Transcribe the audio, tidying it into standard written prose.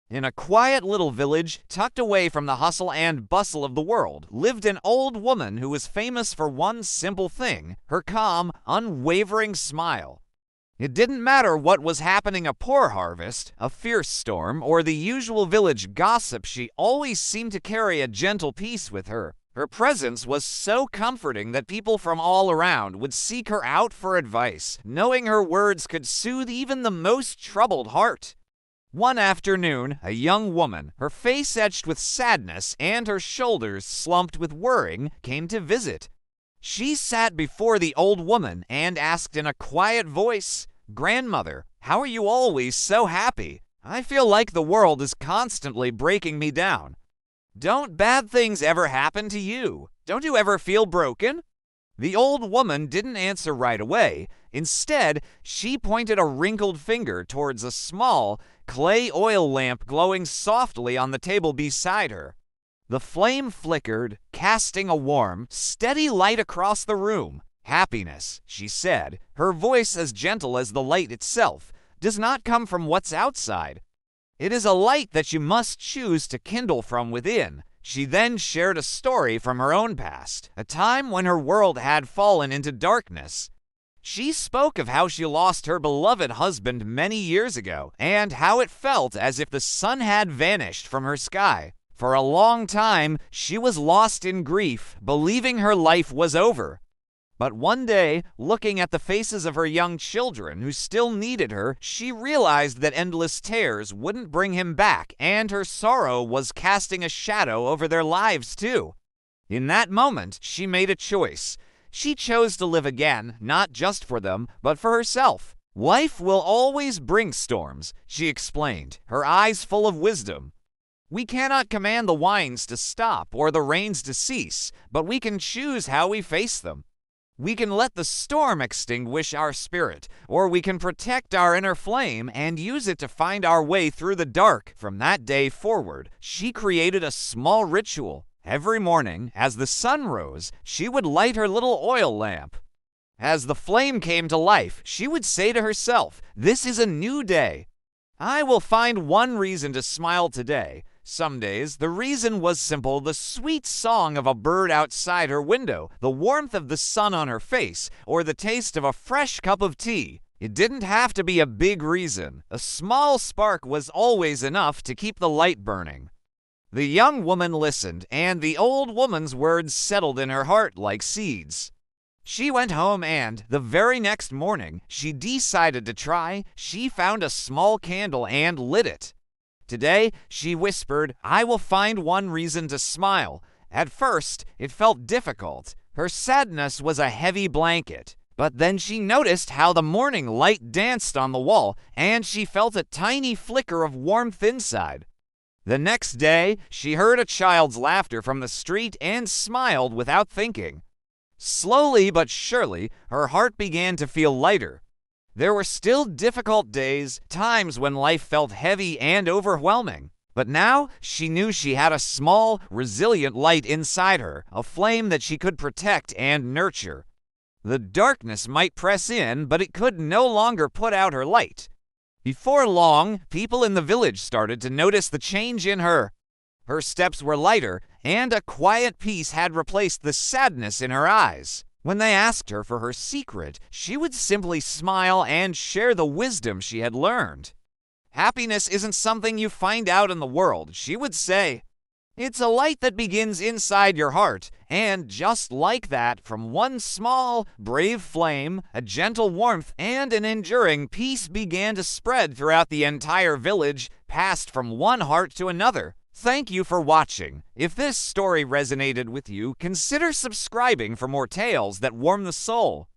In a quiet little village, tucked away from the hustle and bustle of the world, lived an old woman who was famous for one simple thing: her calm, unwavering smile. It didn't matter what was happening: a poor harvest, a fierce storm, or the usual village gossip, she always seemed to carry a gentle peace with her. Her presence was so comforting that people from all around would seek her out for advice, knowing her words could soothe even the most troubled heart. One afternoon, a young woman, her face etched with sadness and her shoulders slumped with worrying, came to visit. She sat before the old woman and asked in a quiet voice, "Grandmother, how are you always so happy? I feel like the world is constantly breaking me down. Don't bad things ever happen to you? Don't you ever feel broken?" The old woman didn't answer right away. Instead, she pointed a wrinkled finger towards a small, clay oil lamp glowing softly on the table beside her. The flame flickered, casting a warm, steady light across the room. "Happiness," she said, her voice as gentle as the light itself, "does not come from what's outside. It is a light that you must choose to kindle from within." She then shared a story from her own past, a time when her world had fallen into darkness. She spoke of how she lost her beloved husband many years ago, and how it felt as if the sun had vanished from her sky. For a long time, she was lost in grief, believing her life was over. But one day, looking at the faces of her young children who still needed her, she realized that endless tears wouldn't bring him back, and her sorrow was casting a shadow over their lives too. In that moment, she made a choice. She chose to live again, not just for them, but for herself. "Life will always bring storms," she explained, her eyes full of wisdom. "We cannot command the winds to stop or the rains to cease, but we can choose how we face them. We can let the storm extinguish our spirit, or we can protect our inner flame and use it to find our way through the dark." From that day forward, she created a small ritual. Every morning, as the sun rose, she would light her little oil lamp. As the flame came to life, she would say to herself, "This is a new day. I will find one reason to smile today." Some days, the reason was simple: the sweet song of a bird outside her window, the warmth of the sun on her face, or the taste of a fresh cup of tea. It didn't have to be a big reason. A small spark was always enough to keep the light burning. The young woman listened, and the old woman's words settled in her heart like seeds. She went home and, the very next morning, she decided to try. She found a small candle and lit it. Today, she whispered, "I will find one reason to smile." At first, it felt difficult. Her sadness was a heavy blanket. But then she noticed how the morning light danced on the wall, and she felt a tiny flicker of warmth inside. The next day, she heard a child's laughter from the street and smiled without thinking. Slowly but surely, her heart began to feel lighter. There were still difficult days, times when life felt heavy and overwhelming. But now she knew she had a small, resilient light inside her, a flame that she could protect and nurture. The darkness might press in, but it could no longer put out her light. Before long, people in the village started to notice the change in her. Her steps were lighter, and a quiet peace had replaced the sadness in her eyes. When they asked her for her secret, she would simply smile and share the wisdom she had learned. "Happiness isn't something you find out in the world," she would say. "It's a light that begins inside your heart." And just like that, from one small, brave flame, a gentle warmth and an enduring peace began to spread throughout the entire village, passed from one heart to another. Thank you for watching. If this story resonated with you, consider subscribing for more tales that warm the soul.